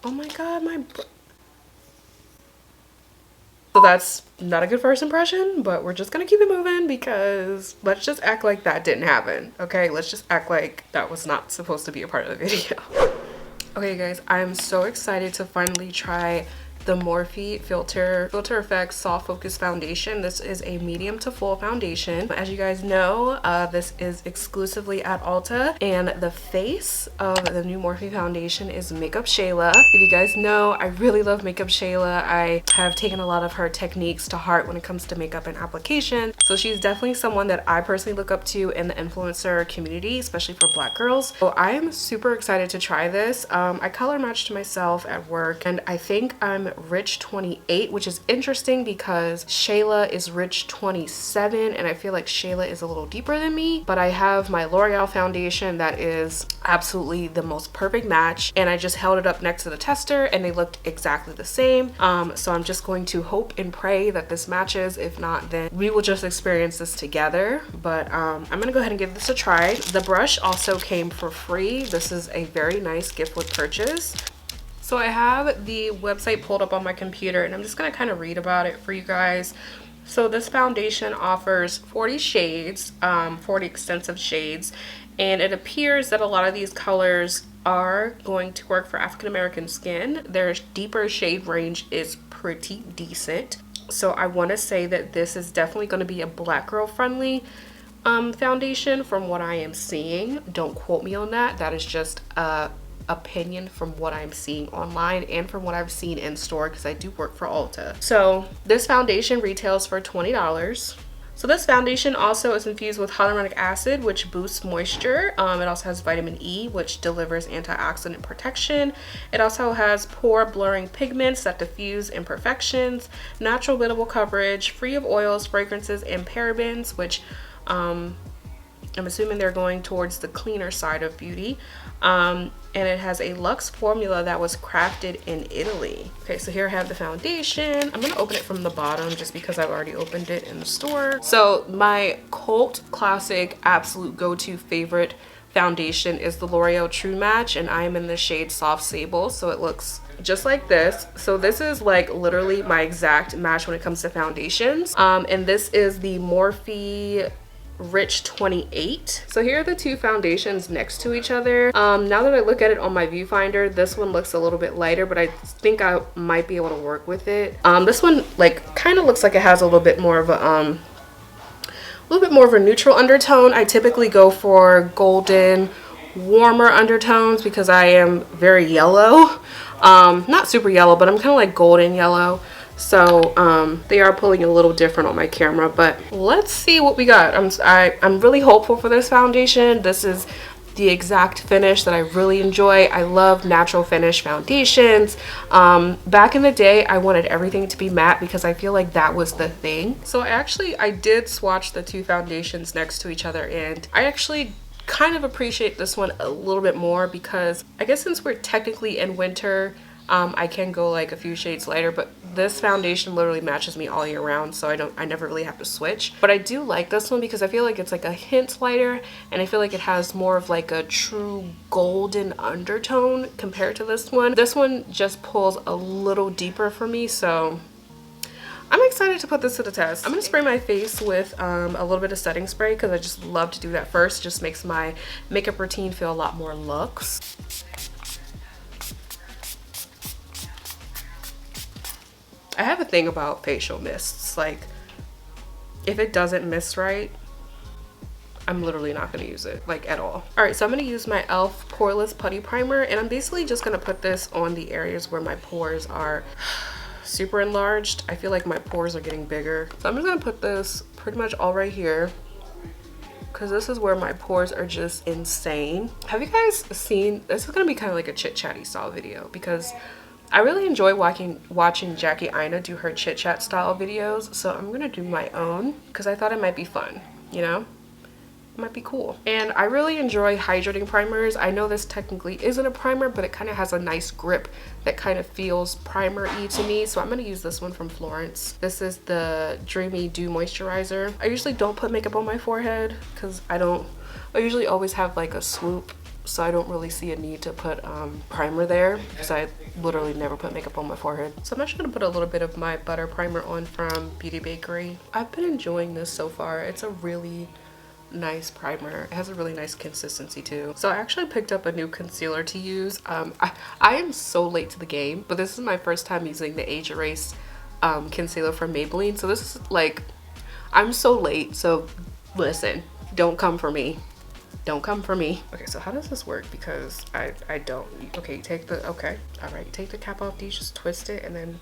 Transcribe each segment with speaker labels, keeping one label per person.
Speaker 1: Oh my god, so that's not a good first impression, but we're just gonna keep it moving because let's just act like that didn't happen, okay? Let's just act like that was not supposed to be a part of the video. Okay guys, I'm so excited to finally try the Morphe Filter Effects Soft Focus Foundation. This is a medium to full foundation. As you guys know, this is exclusively at Ulta, and the face of the new Morphe foundation is Makeup Shayla. If you guys know, I really love Makeup Shayla. I have taken a lot of her techniques to heart when it comes to makeup and application. So she's definitely someone that I personally look up to in the influencer community, especially for Black girls. So I am super excited to try this. I color matched myself at work, and I think I'm rich 28, which is interesting because Shayla is rich 27, and I feel like Shayla is a little deeper than me. But I have my L'Oreal foundation that is absolutely the most perfect match, and I just held it up next to the tester and they looked exactly the same. So I'm just going to hope and pray that this matches. If not, then we will just experience this together. But I'm gonna go ahead and give this a try. The brush also came for free. This is a very nice gift with purchase. So I have the website pulled up on my computer, and I'm just going to kind of read about it for you guys. So this foundation offers 40 shades, 40 extensive shades, and it appears that a lot of these colors are going to work for African American skin. Their deeper shade range is pretty decent. So I want to say that this is definitely going to be a Black girl friendly foundation from what I am seeing. Don't quote me on that. That is just opinion from what I'm seeing online and from what I've seen in store, because I do work for Ulta. So this foundation retails for $20. So this foundation also is infused with hyaluronic acid, which boosts moisture. It also has vitamin E, which delivers antioxidant protection. It also has pore blurring pigments that diffuse imperfections, natural buildable coverage, free of oils, fragrances, and parabens, which I'm assuming they're going towards the cleaner side of beauty. And it has a luxe formula that was crafted in Italy. Okay, so here I have the foundation. I'm gonna open it from the bottom just because I've already opened it in the store. So my cult classic absolute go-to favorite foundation is the L'Oreal True Match, and I am in the shade Soft Sable. So it looks just like this. So this is like literally my exact match when it comes to foundations. And this is the Morphe Rich 28. So here are the two foundations next to each other. Now that I look at it on my viewfinder, this one looks a little bit lighter, but I think I might be able to work with it. This one like kind of looks like it has a little bit more of a neutral undertone. I typically go for golden, warmer undertones because I am very yellow. Not super yellow, but I'm kind of like golden yellow. So they are pulling a little different on my camera, but let's see what we got. I'm really hopeful for this foundation. This is the exact finish that I really enjoy. I love natural finish foundations. Back in the day, I wanted everything to be matte because I feel like that was the thing. So I did swatch the two foundations next to each other, and I actually kind of appreciate this one a little bit more because I guess since we're technically in winter, I can go like a few shades lighter, but this foundation literally matches me all year round, so I never really have to switch. But I do like this one because I feel like it's like a hint lighter, and I feel like it has more of like a true golden undertone compared to this one. This one just pulls a little deeper for me, so I'm excited to put this to the test. I'm gonna spray my face with a little bit of setting spray because I just love to do that first. It just makes my makeup routine feel a lot more luxe. I have a thing about facial mists. Like, if it doesn't mist right, I'm literally not going to use it, like, at all. Alright, so I'm going to use my e.l.f. Poreless Putty Primer, and I'm basically just going to put this on the areas where my pores are super enlarged. I feel like my pores are getting bigger. So I'm just going to put this pretty much all right here, because this is where my pores are just insane. Have you guys seen, this is going to be kind of like a chit-chatty style video, because I really enjoy watching Jackie Aina do her chit chat style videos, so I'm gonna do my own because I thought it might be fun, you know? It might be cool. And I really enjoy hydrating primers. I know this technically isn't a primer, but it kind of has a nice grip that kind of feels primer-y to me, so I'm gonna use this one from Florence. This is the Dreamy Dew Moisturizer. I usually don't put makeup on my forehead because I usually always have like a swoop so I don't really see a need to put primer there because I literally never put makeup on my forehead. So I'm actually gonna put a little bit of my butter primer on from BeautyBakerie. I've been enjoying this so far. It's a really nice primer. It has a really nice consistency too. So I actually picked up a new concealer to use. I am so late to the game, but this is my first time using the Age Erase concealer from Maybelline. So this is like, I'm so late, so listen, don't come for me. Don't come for me. Okay, so how does this work? Because I don't. Okay, you take the, okay, all right, you take the cap off these, just twist it, and then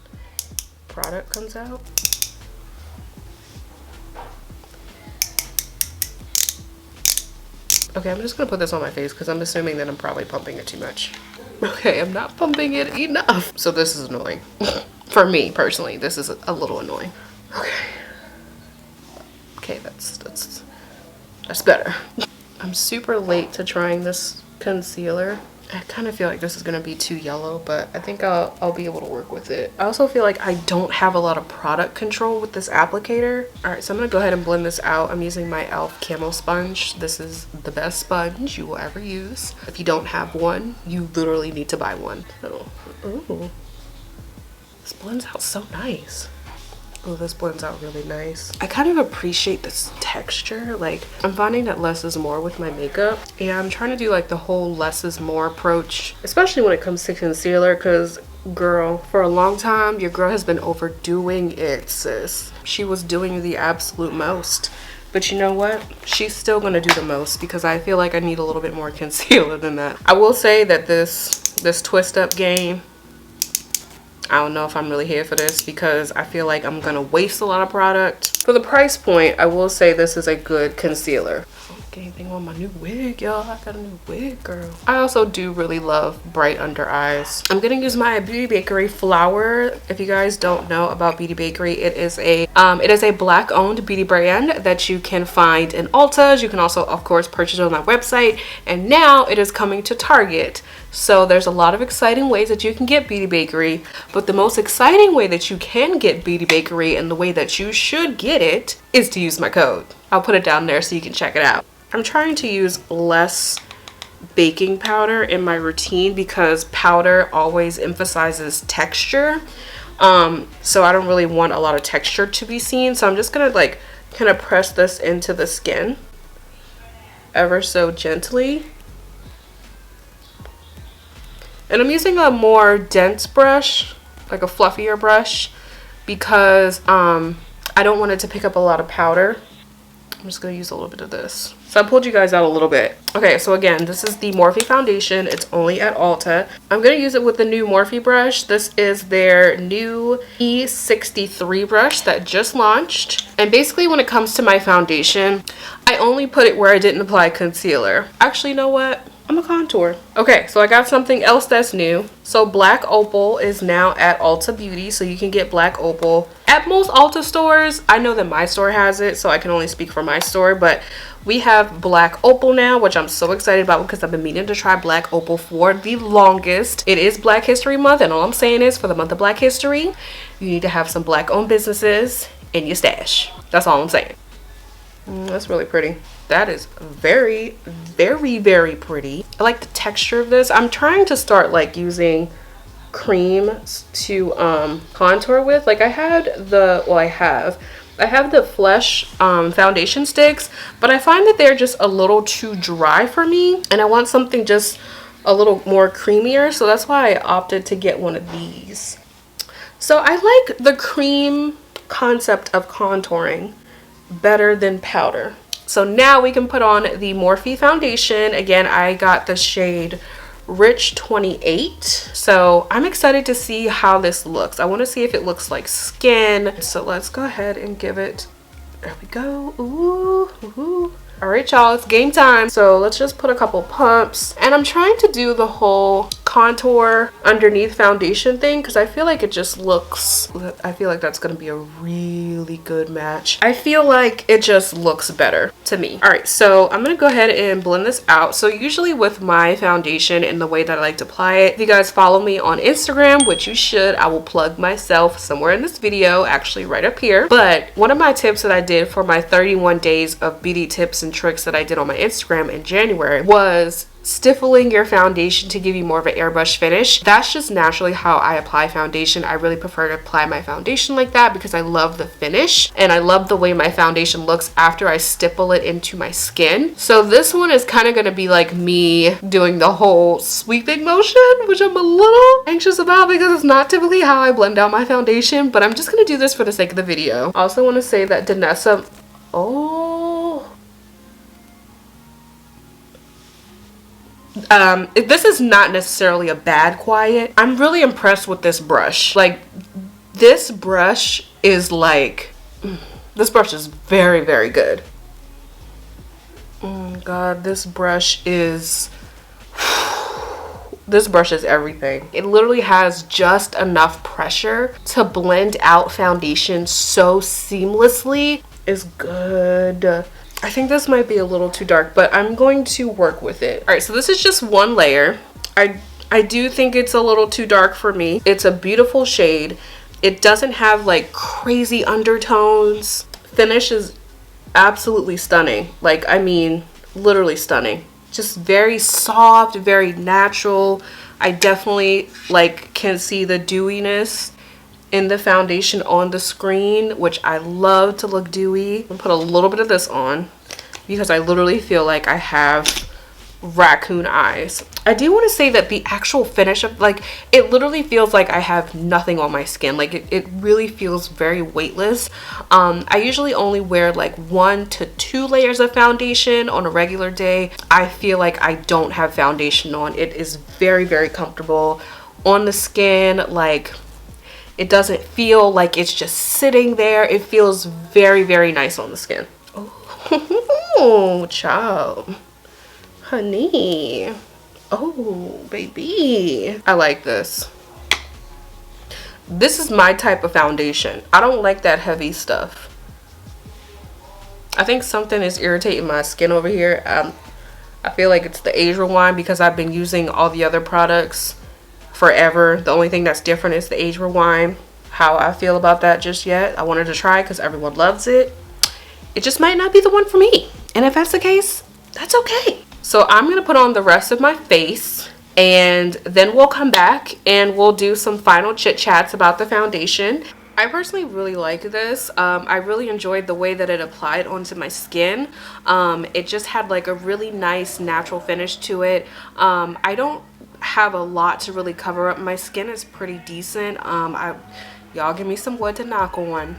Speaker 1: product comes out. Okay, I'm just gonna put this on my face because I'm assuming that I'm probably pumping it too much. Okay, I'm not pumping it enough. So this is annoying. For me personally, this is a little annoying. Okay. Okay, that's better. I'm super late to trying this concealer. I kind of feel like this is gonna be too yellow, but I think I'll be able to work with it. I also feel like I don't have a lot of product control with this applicator. All right, so I'm gonna go ahead and blend this out. I'm using my e.l.f. Camo Sponge. This is the best sponge you will ever use. If you don't have one, you literally need to buy one. So, ooh, this blends out so nice. Oh, this blends out really nice. I kind of appreciate this texture. Like, I'm finding that less is more with my makeup. And I'm trying to do like the whole less is more approach, especially when it comes to concealer, because girl, for a long time, your girl has been overdoing it, sis. She was doing the absolute most. But you know what? She's still gonna do the most because I feel like I need a little bit more concealer than that. I will say that this twist up game, I don't know if I'm really here for this because I feel like I'm gonna waste a lot of product. For the price point, I will say this is a good concealer. Get anything on my new wig, y'all. I got a new wig, girl. I also do really love bright under eyes. I'm gonna use my BeautyBakerie flower. If you guys don't know about BeautyBakerie, it is a black owned beauty brand that you can find in Ulta. You can also, of course, purchase it on my website, and now it is coming to Target. So there's a lot of exciting ways that you can get BeautyBakerie, but the most exciting way that you can get BeautyBakerie and the way that you should get it is to use my code. I'll put it down there so you can check it out. I'm trying to use less baking powder in my routine because powder always emphasizes texture. So I don't really want a lot of texture to be seen. So I'm just gonna like kind of press this into the skin ever so gently. And I'm using a more dense brush, like a fluffier brush, because I don't want it to pick up a lot of powder. I'm just gonna use a little bit of this. So I pulled you guys out a little bit. Okay, so again, this is the Morphe foundation. It's only at Ulta. I'm gonna use it with the new Morphe brush. This is their new E63 brush that just launched. And basically when it comes to my foundation, I only put it where I didn't apply concealer. Actually, you know what? I'm a contour. Okay, so I got something else that's new. So Black Opal is now at Ulta Beauty, so you can get Black Opal at most Ulta stores. I know that my store has it, so I can only speak for my store, but we have Black Opal now, which I'm so excited about because I've been meaning to try Black Opal for the longest. It is Black History Month, and all I'm saying is for the month of Black History, you need to have some Black owned businesses in your stash. That's all I'm saying. That's really pretty. That is very, very, very pretty. I like the texture of this. I'm trying to start like using cream to contour with. Like I have the Flesh foundation sticks, but I find that they're just a little too dry for me, and I want something just a little more creamier, so that's why I opted to get one of these. So I like the cream concept of contouring better than powder. So now we can put on the Morphe foundation. Again, I got the shade Rich 28. So I'm excited to see how this looks. I want to see if it looks like skin. So let's go ahead and give it, there we go. Ooh, ooh. All right, y'all, it's game time. So let's just put a couple pumps. And I'm trying to do the whole contour underneath foundation thing because I feel like it just looks, I feel like that's going to be a really good match. I feel like it just looks better to me. All right, so I'm going to go ahead and blend this out. So usually with my foundation and the way that I like to apply it, if you guys follow me on Instagram, which you should, I will plug myself somewhere in this video, actually right up here. But one of my tips that I did for my 31 days of beauty tips and tricks that I did on my Instagram in January was stiffling your foundation to give you more of an airbrush finish. That's just naturally how I apply foundation. I really prefer to apply my foundation like that because I love the finish and I love the way my foundation looks after I stipple it into my skin. So this one is kind of going to be like me doing the whole sweeping motion, which I'm a little anxious about because it's not typically how I blend out my foundation, but I'm just going to do this for the sake of the video. I also want to say that Danessa, this is not necessarily a bad quiet. I'm really impressed with this brush. Like, this brush is like, this brush is very, very good. Oh God, this brush is everything. It literally has just enough pressure to blend out foundation so seamlessly. It's good. I think this might be a little too dark, but I'm going to work with it. All right, so this is just one layer. I do think it's a little too dark for me. It's a beautiful shade. It doesn't have like crazy undertones. Finish is absolutely stunning. Like, I mean, literally stunning. Just very soft, very natural. I definitely like can see the dewiness in the foundation on the screen, which I love to look dewy. I'll put a little bit of this on because I literally feel like I have raccoon eyes. I do want to say that the actual finish of, like, it literally feels like I have nothing on my skin. Like, it really feels very weightless. I usually only wear like 1 to 2 layers of foundation on a regular day. I feel like I don't have foundation on. It is very, very comfortable on the skin. Like, it doesn't feel like it's just sitting there. It feels very, very nice on the skin. Oh, child. Honey. Oh, baby. I like this. This is my type of foundation. I don't like that heavy stuff. I think something is irritating my skin over here. I feel like it's the age rewind because I've been using all the other products forever. The only thing that's different is the age rewind. How I feel about that just yet. I wanted to try because everyone loves it. It just might not be the one for me. And if that's the case, that's okay. So I'm going to put on the rest of my face and then we'll come back and we'll do some final chit chats about the foundation. I personally really like this. I really enjoyed the way that it applied onto my skin. It just had like a really nice natural finish to it. I don't have a lot to really cover up. My skin is pretty decent. Y'all give me some wood to knock on.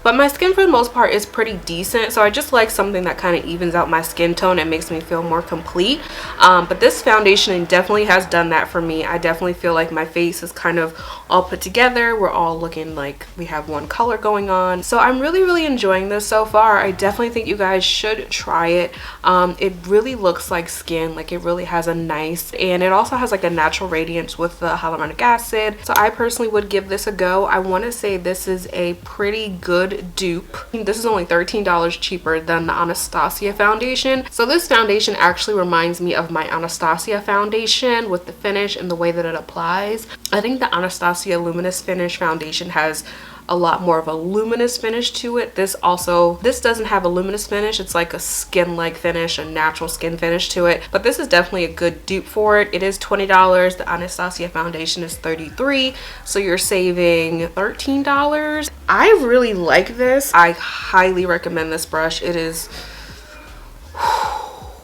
Speaker 1: But my skin for the most part is pretty decent, so I just like something that kind of evens out my skin tone and makes me feel more complete. But this foundation definitely has done that for me. I definitely feel like my face is kind of all put together. We're all looking like we have one color going on. So I'm really, really enjoying this so far. I definitely think you guys should try it. It really looks like skin. Like, it really has a nice, and it also has like a natural radiance with the hyaluronic acid. So I personally would give this a go. I want to say this is a pretty good dupe. This is only $13 cheaper than the Anastasia foundation. So this foundation actually reminds me of my Anastasia foundation with the finish and the way that it applies. I think the Anastasia Luminous Finish foundation has a lot more of a luminous finish to it. This doesn't have a luminous finish. It's like a skin-like finish, a natural skin finish to it. But this is definitely a good dupe for it. It is $20. The Anastasia foundation is $33. So you're saving $13. I really like this. I highly recommend this brush. It is...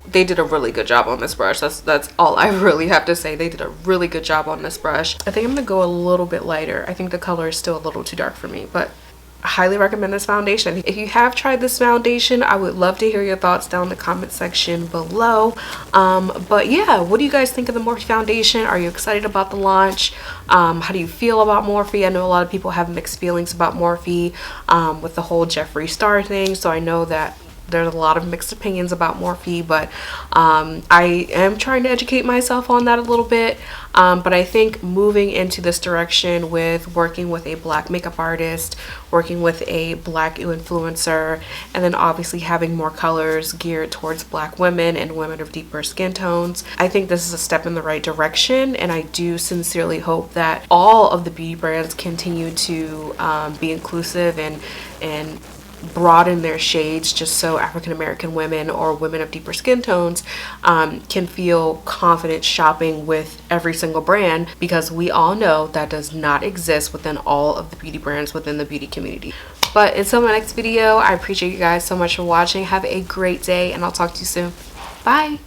Speaker 1: They did a really good job on this brush. That's all I really have to say. They did a really good job on this brush. I think I'm gonna go a little bit lighter. I think the color is still a little too dark for me, but I highly recommend this foundation. If you have tried this foundation, I would love to hear your thoughts down in the comment section below. But yeah, what do you guys think of the Morphe foundation? Are you excited about the launch? How do you feel about Morphe? I know a lot of people have mixed feelings about Morphe with the whole Jeffree Star thing, so I know that there's a lot of mixed opinions about Morphe, but I am trying to educate myself on that a little bit. But I think moving into this direction with working with a black makeup artist, working with a black influencer, and then obviously having more colors geared towards black women and women of deeper skin tones, I think this is a step in the right direction. And I do sincerely hope that all of the beauty brands continue to be inclusive and broaden their shades just so African American women or women of deeper skin tones can feel confident shopping with every single brand, because we all know that does not exist within all of the beauty brands within the beauty community. But until my next video, I appreciate you guys so much for watching. Have a great day, and I'll talk to you soon. Bye.